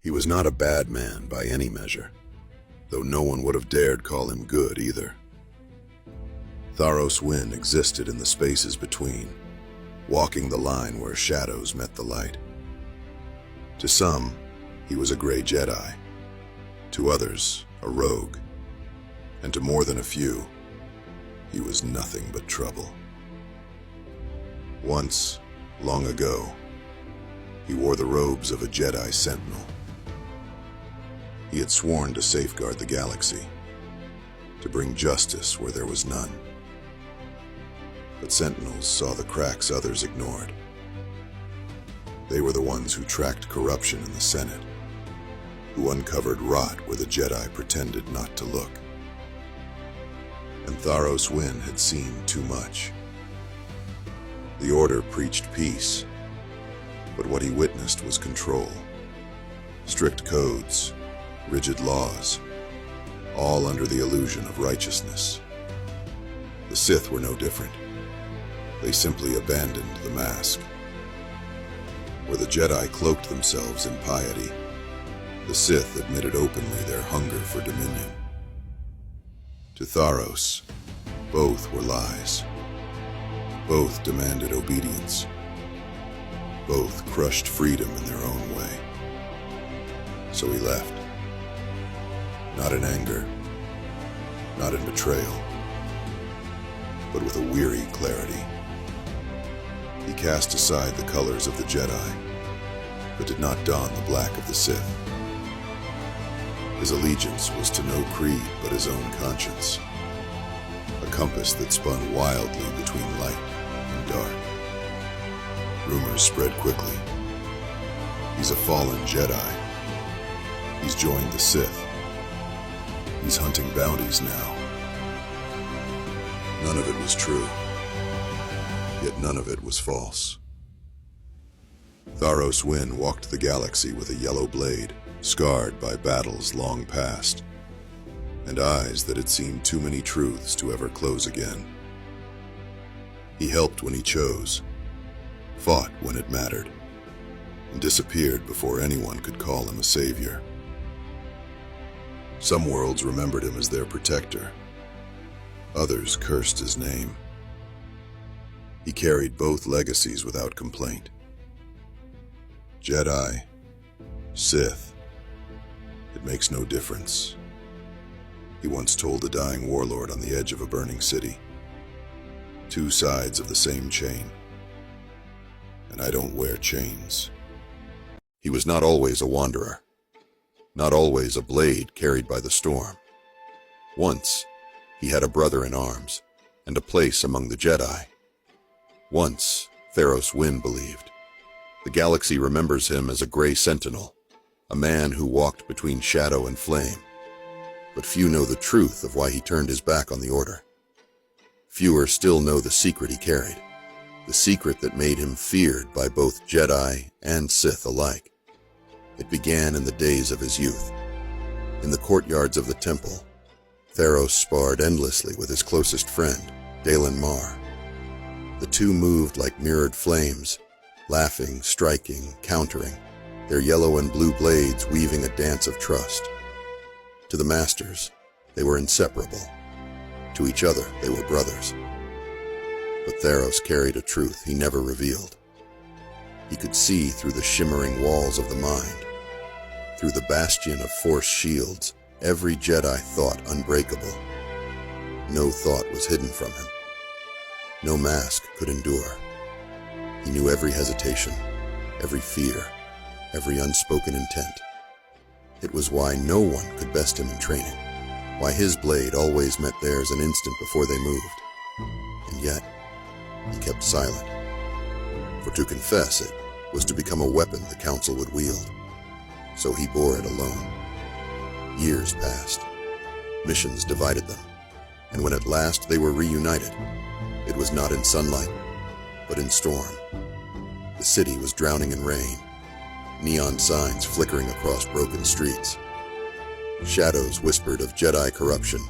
He was not a bad man by any measure, though no one would have dared call him good either. Tharos Wyn existed in the spaces between, walking the line where shadows met the light. To some, he was a gray Jedi. To others, a rogue. And to more than a few, he was nothing but trouble. Once, long ago, he wore the robes of a Jedi Sentinel. He had sworn to safeguard the galaxy, to bring justice where there was none. But Sentinels saw the cracks others ignored. They were the ones who tracked corruption in the Senate, who uncovered rot where the Jedi pretended not to look. And Tharos Wyn had seen too much. The Order preached peace, but what he witnessed was control. Strict codes, rigid laws, all under the illusion of righteousness. The Sith were no different. They simply abandoned the mask. Where the Jedi cloaked themselves in piety, the Sith admitted openly their hunger for dominion. To Tharos, both were lies. Both demanded obedience. Both crushed freedom in their own way. So he left. Not in anger, not in betrayal, but with a weary clarity. He cast aside the colors of the Jedi, but did not don the black of the Sith. His allegiance was to no creed but his own conscience, a compass that spun wildly between light and dark. Rumors spread quickly. He's a fallen Jedi. He's joined the Sith. He's hunting bounties now. None of it was true, yet none of it was false. Tharos Wyn walked the galaxy with a yellow blade, scarred by battles long past, and eyes that had seen too many truths to ever close again. He helped when he chose, fought when it mattered, and disappeared before anyone could call him a savior. Some worlds remembered him as their protector. Others cursed his name. He carried both legacies without complaint. Jedi, Sith, it makes no difference. He once told a dying warlord on the edge of a burning city. Two sides of the same chain. And I don't wear chains. He was not always a wanderer. Not always a blade carried by the storm. Once, he had a brother in arms, and a place among the Jedi. Once, Tharos Wyn believed. The galaxy remembers him as a gray Sentinel, a man who walked between shadow and flame. But few know the truth of why he turned his back on the Order. Fewer still know the secret he carried, the secret that made him feared by both Jedi and Sith alike. It began in the days of his youth. In the courtyards of the temple, Tharos sparred endlessly with his closest friend, Dalen Marr. The two moved like mirrored flames, laughing, striking, countering, their yellow and blue blades weaving a dance of trust. To the masters, they were inseparable. To each other, they were brothers. But Tharos carried a truth he never revealed. He could see through the shimmering walls of the mind. Through the bastion of Force shields, every Jedi thought unbreakable. No thought was hidden from him. No mask could endure. He knew every hesitation, every fear, every unspoken intent. It was why no one could best him in training, why his blade always met theirs an instant before they moved. And yet, he kept silent. For to confess it was to become a weapon the Council would wield. So he bore it alone. Years passed. Missions divided them. And when at last they were reunited, it was not in sunlight, but in storm. The city was drowning in rain, neon signs flickering across broken streets. Shadows whispered of Jedi corruption,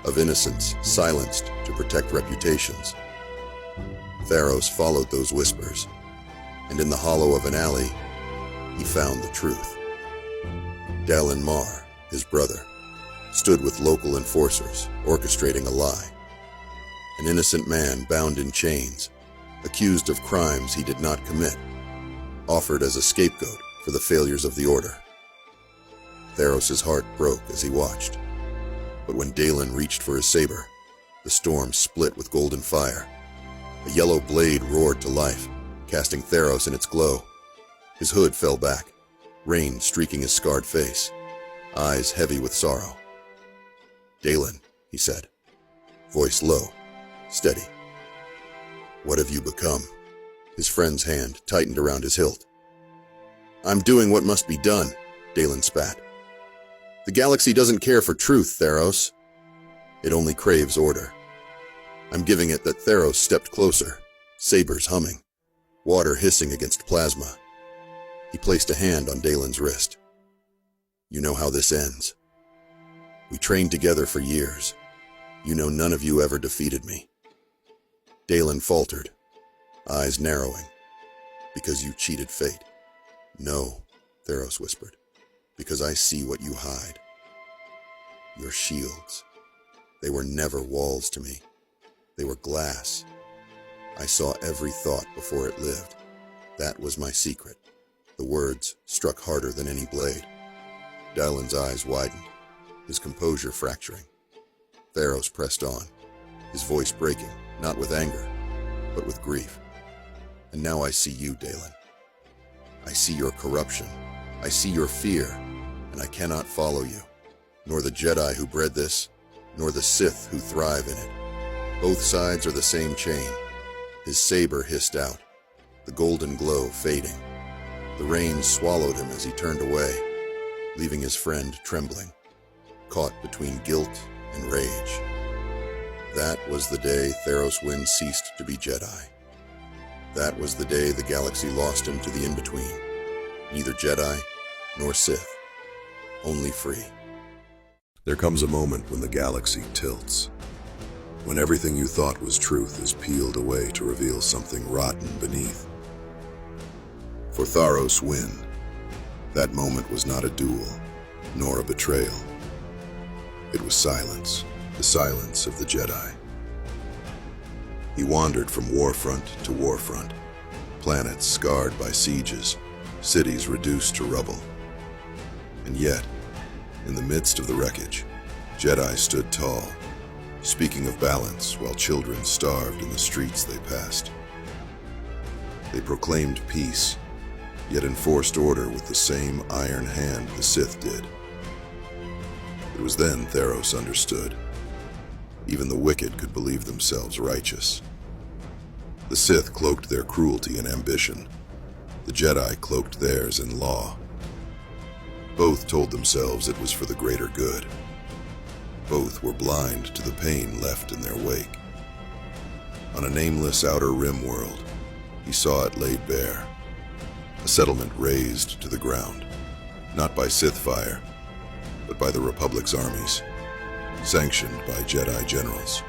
of innocence silenced to protect reputations. Tharos followed those whispers, and in the hollow of an alley, he found the truth. Dalen Mar, his brother, stood with local enforcers, orchestrating a lie. An innocent man bound in chains, accused of crimes he did not commit, offered as a scapegoat for the failures of the Order. Tharos' heart broke as he watched, but when Dalen reached for his saber, the storm split with golden fire. A yellow blade roared to life, casting Tharos in its glow. His hood fell back, rain streaking his scarred face, eyes heavy with sorrow. "Dalen," he said, voice low, steady. "What have you become?" His friend's hand tightened around his hilt. "I'm doing what must be done," Dalen spat. "The galaxy doesn't care for truth, Tharos. It only craves order. I'm giving it that." Tharos stepped closer, sabers humming, water hissing against plasma. He placed a hand on Dalen's wrist. "You know how this ends. We trained together for years. You know none of you ever defeated me." Dalen faltered, eyes narrowing. "Because you cheated fate." "No," Tharos whispered. "Because I see what you hide. Your shields. They were never walls to me. They were glass. I saw every thought before it lived. That was my secret." The words struck harder than any blade. Dalen's eyes widened, his composure fracturing. Tharos pressed on, his voice breaking, not with anger, but with grief. "And now I see you, Dalen. I see your corruption. I see your fear, and I cannot follow you, nor the Jedi who bred this, nor the Sith who thrive in it. Both sides are the same chain." His saber hissed out, the golden glow fading. The rain swallowed him as he turned away, leaving his friend trembling, caught between guilt and rage. That was the day Tharos Wyn ceased to be Jedi. That was the day the galaxy lost him to the in-between. Neither Jedi nor Sith, only free. There comes a moment when the galaxy tilts, when everything you thought was truth is peeled away to reveal something rotten beneath. For Tharos Wyn, that moment was not a duel, nor a betrayal. It was silence, the silence of the Jedi. He wandered from warfront to warfront, planets scarred by sieges, cities reduced to rubble. And yet, in the midst of the wreckage, Jedi stood tall, speaking of balance while children starved in the streets they passed. They proclaimed peace, yet enforced order with the same iron hand the Sith did. It was then Tharos understood. Even the wicked could believe themselves righteous. The Sith cloaked their cruelty in ambition. The Jedi cloaked theirs in law. Both told themselves it was for the greater good. Both were blind to the pain left in their wake. On a nameless outer rim world, he saw it laid bare. A settlement razed to the ground, not by Sith fire, but by the Republic's armies, sanctioned by Jedi generals.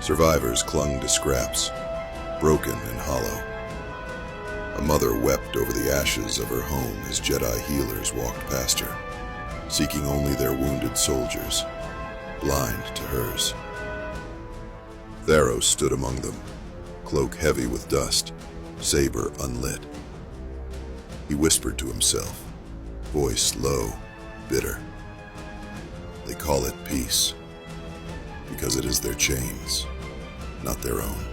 Survivors clung to scraps, broken and hollow. A mother wept over the ashes of her home as Jedi healers walked past her, seeking only their wounded soldiers, blind to hers. Tharos stood among them, cloak heavy with dust, saber unlit. He whispered to himself, voice low, bitter. They call it peace, because it is their chains, not their own.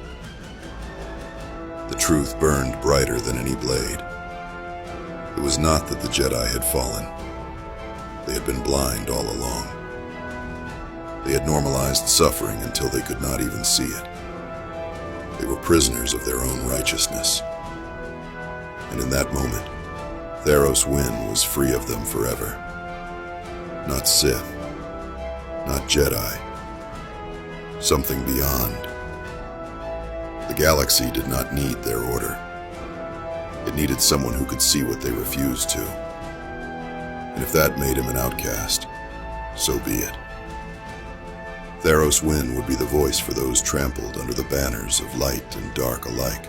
The truth burned brighter than any blade. It was not that the Jedi had fallen. They had been blind all along. They had normalized suffering until they could not even see it. They were prisoners of their own righteousness. And in that moment, Tharos Wyn was free of them forever. Not Sith, not Jedi, something beyond. The galaxy did not need their order. It needed someone who could see what they refused to. And if that made him an outcast, so be it. Tharos Wyn would be the voice for those trampled under the banners of light and dark alike.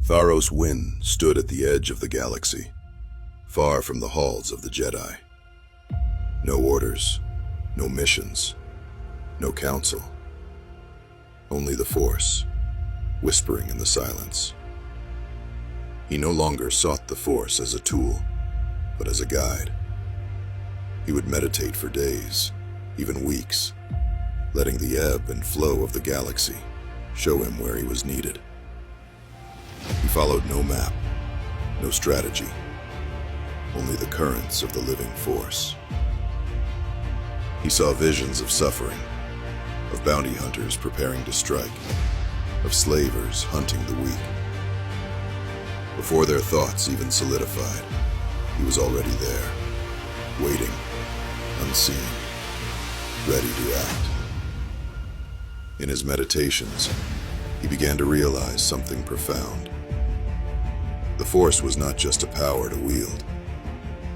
Tharos Wyn stood at the edge of the galaxy, far from the halls of the Jedi. No orders, no missions, no counsel. Only the Force, whispering in the silence. He no longer sought the Force as a tool, but as a guide. He would meditate for days, even weeks, letting the ebb and flow of the galaxy show him where he was needed. He followed no map, no strategy, only the currents of the living Force. He saw visions of suffering, of bounty hunters preparing to strike, of slavers hunting the weak. Before their thoughts even solidified, he was already there, waiting, unseen, ready to act. In his meditations, he began to realize something profound. The Force was not just a power to wield,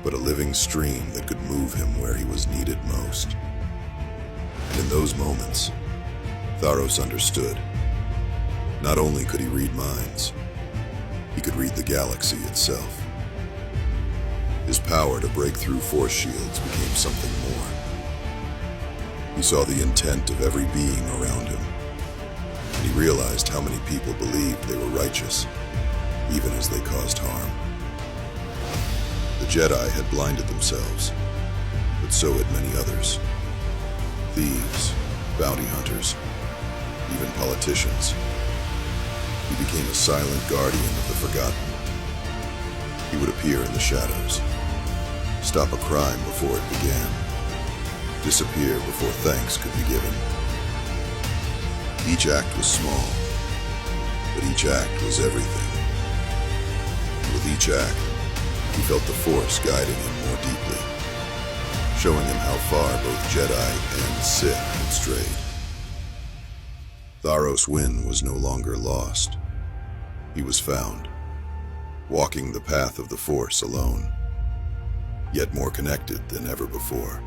but a living stream that could move him where he was needed most. And in those moments, Tharos understood. Not only could he read minds, he could read the galaxy itself. His power to break through Force shields became something more. He saw the intent of every being around him, and he realized how many people believed they were righteous, even as they caused harm. The Jedi had blinded themselves, but so had many others. Thieves, bounty hunters, even politicians. He became a silent guardian of the forgotten. He would appear in the shadows, stop a crime before it began, disappear before thanks could be given. Each act was small, but each act was everything. With each act, he felt the Force guiding him more deeply, showing him how far both Jedi and Sith had strayed. Tharos Wyn was no longer lost. He was found, walking the path of the Force alone, yet more connected than ever before.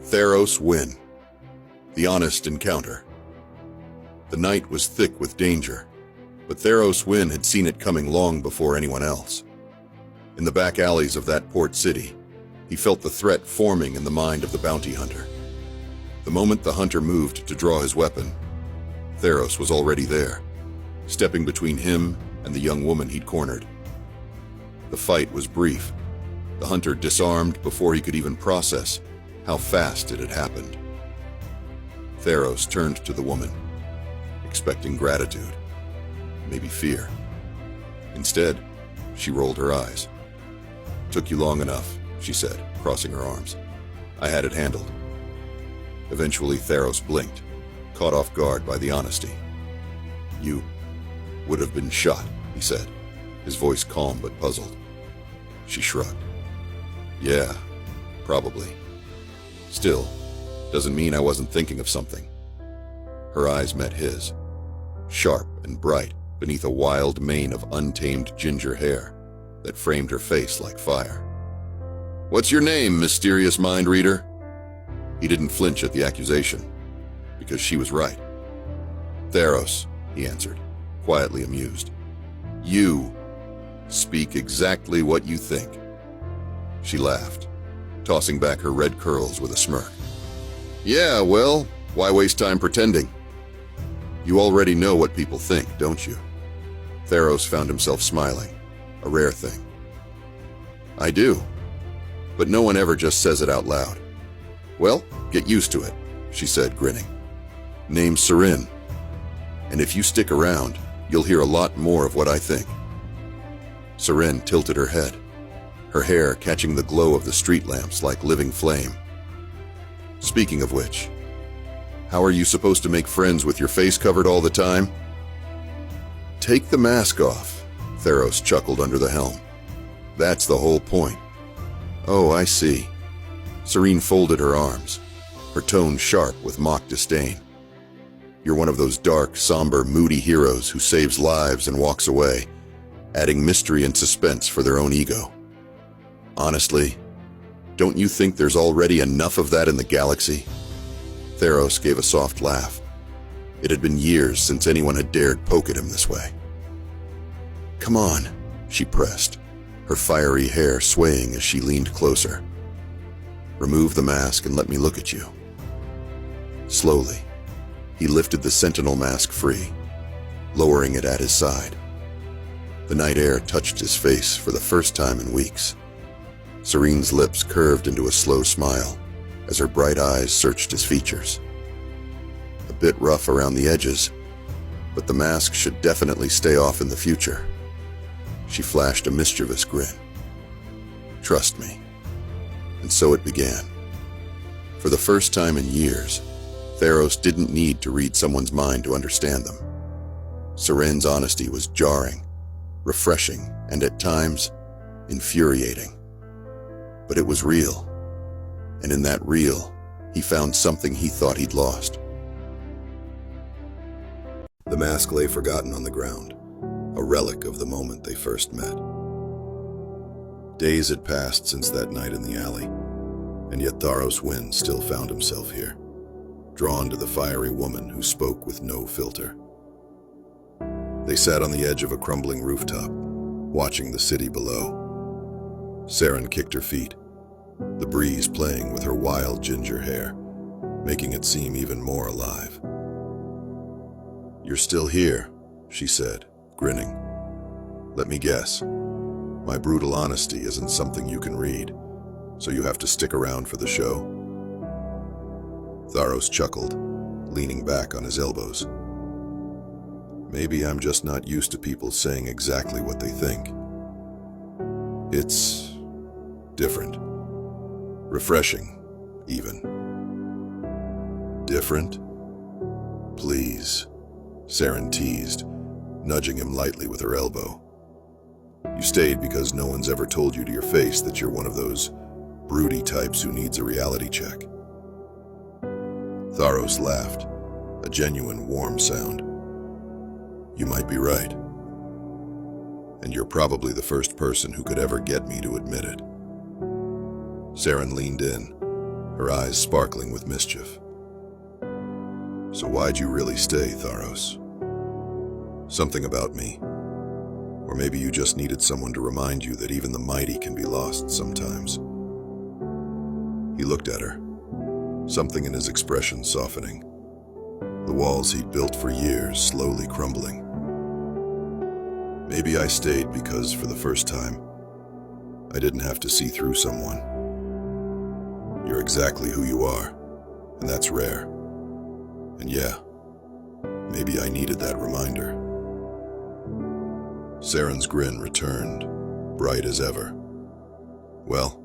Tharos Wyn, the honest encounter. The night was thick with danger, but Tharos Wyn had seen it coming long before anyone else. In the back alleys of that port city, he felt the threat forming in the mind of the bounty hunter. The moment the hunter moved to draw his weapon, Tharos was already there, stepping between him and the young woman he'd cornered. The fight was brief. The hunter disarmed before he could even process how fast it had happened. Tharos turned to the woman, expecting gratitude, maybe fear. Instead, she rolled her eyes. "Took you long enough," she said, crossing her arms. "I had it handled." Eventually, Tharos blinked, caught off guard by the honesty. "You would have been shot," he said, his voice calm but puzzled. She shrugged. "Yeah, probably. Still, doesn't mean I wasn't thinking of something." Her eyes met his, sharp and bright beneath a wild mane of untamed ginger hair that framed her face like fire. "What's your name, mysterious mind reader?" He didn't flinch at the accusation, because she was right. "Tharos," he answered, quietly amused. "You speak exactly what you think." She laughed, tossing back her red curls with a smirk. "Yeah, well, why waste time pretending? You already know what people think, don't you?" Tharos found himself smiling, a rare thing. "I do, but no one ever just says it out loud." "Well, get used to it," she said, grinning. "Name's Sarin, and if you stick around, you'll hear a lot more of what I think." Sarin tilted her head, her hair catching the glow of the street lamps like living flame. "Speaking of which, how are you supposed to make friends with your face covered all the time?" "Take the mask off," Tharos chuckled under the helm. "That's the whole point." "Oh, I see." Serene folded her arms, her tone sharp with mock disdain. "You're one of those dark, somber, moody heroes who saves lives and walks away, adding mystery and suspense for their own ego. Honestly, don't you think there's already enough of that in the galaxy?" Tharos gave a soft laugh. It had been years since anyone had dared poke at him this way. "Come on, She pressed, her fiery hair swaying as she leaned closer. "Remove the mask and let me look at you." Slowly, he lifted the Sentinel mask free, lowering it at his side. The night air touched his face for the first time in weeks. Serene's lips curved into a slow smile as her bright eyes searched his features. A bit rough around the edges, but the mask should definitely stay off in the future. She flashed a mischievous grin. "Trust me." And so it began. For the first time in years, Tharos didn't need to read someone's mind to understand them. Serene's honesty was jarring, refreshing, and at times, infuriating. But it was real. And in that real, he found something he thought he'd lost. The mask lay forgotten on the ground, a relic of the moment they first met. Days had passed since that night in the alley, and yet Tharos Wyn still found himself here, drawn to the fiery woman who spoke with no filter. They sat on the edge of a crumbling rooftop, watching the city below. Saren kicked her feet, the breeze playing with her wild ginger hair, making it seem even more alive. "You're still here," she said, grinning. "Let me guess. My brutal honesty isn't something you can read, so you have to stick around for the show." Tharos chuckled, leaning back on his elbows. "Maybe I'm just not used to people saying exactly what they think. It's different. Refreshing, even." "Different? Please," Saren teased, nudging him lightly with her elbow. "You stayed because no one's ever told you to your face that you're one of those broody types who needs a reality check." Tharos laughed, a genuine warm sound. "You might be right. And you're probably the first person who could ever get me to admit it." Saren leaned in, her eyes sparkling with mischief. "So why'd you really stay, Tharos? Something about me? Or maybe you just needed someone to remind you that even the mighty can be lost sometimes." He looked at her, something in his expression softening, the walls he'd built for years slowly crumbling. "Maybe I stayed because, for the first time, I didn't have to see through someone. You're exactly who you are, and that's rare. And yeah, maybe I needed that reminder." Saren's grin returned, bright as ever. "Well,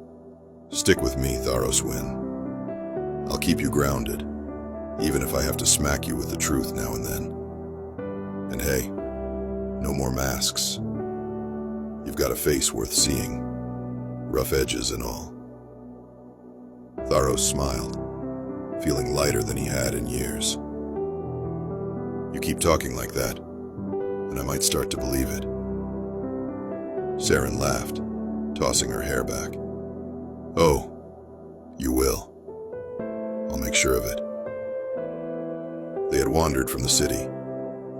stick with me, Tharos Wyn. I'll keep you grounded, even if I have to smack you with the truth now and then. And hey, no more masks. You've got a face worth seeing, rough edges and all." Tharos smiled, feeling lighter than he had in years. "You keep talking like that, and I might start to believe it." Saren laughed, tossing her hair back. "Oh, you will. I'll make sure of it." They had wandered from the city,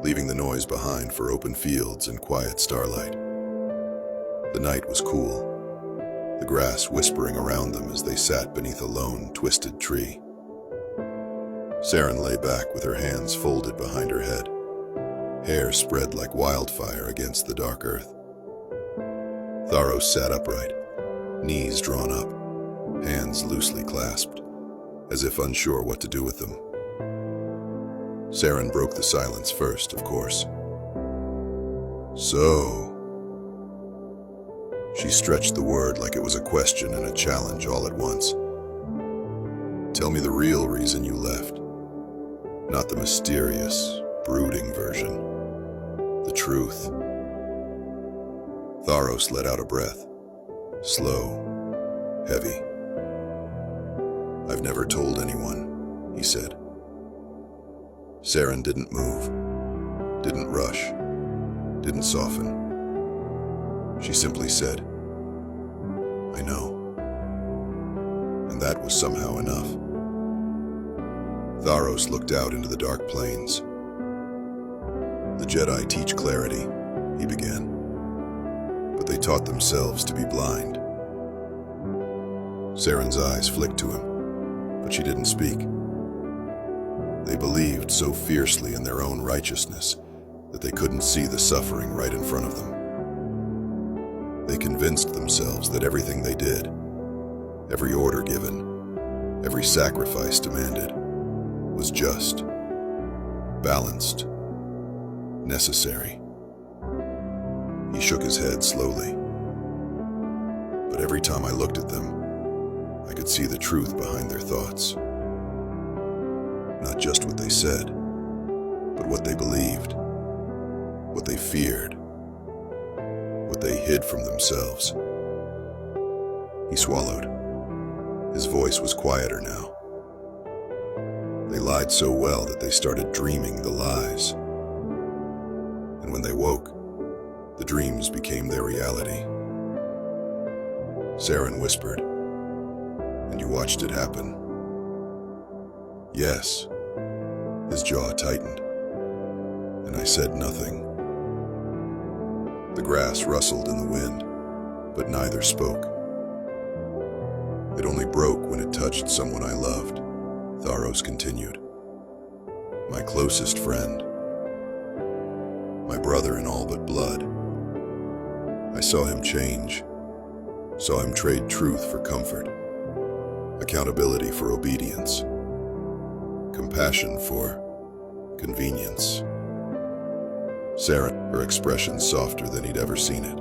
leaving the noise behind for open fields and quiet starlight. The night was cool, the grass whispering around them as they sat beneath a lone, twisted tree. Saren lay back with her hands folded behind her head, hair spread like wildfire against the dark earth. Tharos sat upright, knees drawn up, hands loosely clasped, as if unsure what to do with them. Saren broke the silence first, of course. "So..." She stretched the word like it was a question and a challenge all at once. "Tell me the real reason you left. Not the mysterious, brooding version. The truth." Tharos let out a breath, slow, heavy. "I've never told anyone," he said. Saren didn't move, didn't rush, didn't soften. She simply said, "I know." And that was somehow enough. Tharos looked out into the dark plains. "The Jedi teach clarity," he began. but they taught themselves to be blind. Saren's eyes flicked to him, but she didn't speak. They believed so fiercely in their own righteousness that they couldn't see the suffering right in front of them. They convinced themselves that everything they did, every order given, every sacrifice demanded, was just, balanced, necessary. He shook his head slowly. But every time I looked at them, I could see the truth behind their thoughts. Not just what they said, but what they believed, what they feared, what they hid from themselves. He swallowed. His voice was quieter now. They lied so well that they started dreaming the lies. And when they woke, the dreams became their reality. Saren whispered, "And you watched it happen?" "Yes." His jaw tightened, and I said nothing. The grass rustled in the wind, but neither spoke. It only broke when it touched someone I loved, Tharos continued. My closest friend. My brother in all but blood. I saw him change. Saw him trade truth for comfort. Accountability for obedience. Compassion for convenience. Saren, her expression softer than he'd ever seen it.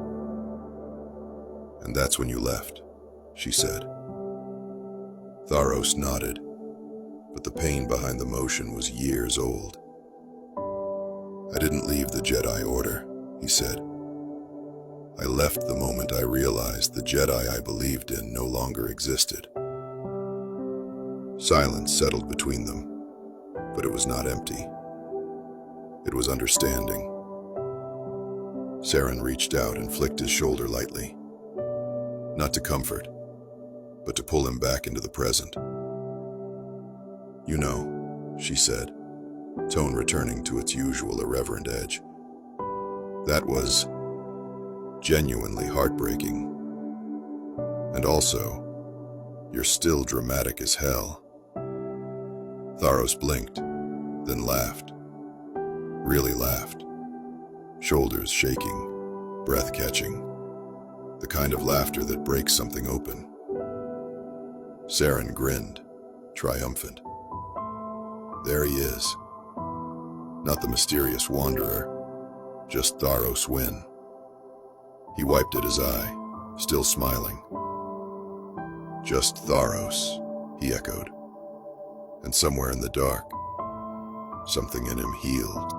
"And that's when you left," she said. Tharos nodded, but the pain behind the motion was years old. "I didn't leave the Jedi Order," he said. "I left the moment I realized the Jedi I believed in no longer existed." Silence settled between them, but it was not empty. It was understanding. Saren reached out and flicked his shoulder lightly. Not to comfort, but to pull him back into the present. "You know," she said, tone returning to its usual irreverent edge, "that was genuinely heartbreaking. And also, you're still dramatic as hell." Tharos blinked, then laughed. Really laughed. Shoulders shaking, breath catching. The kind of laughter that breaks something open. Saren grinned, triumphant. There he is. Not the mysterious wanderer, just Tharos Wyn. He wiped at his eye, still smiling. "Just Tharos," he echoed. And somewhere in the dark, something in him healed.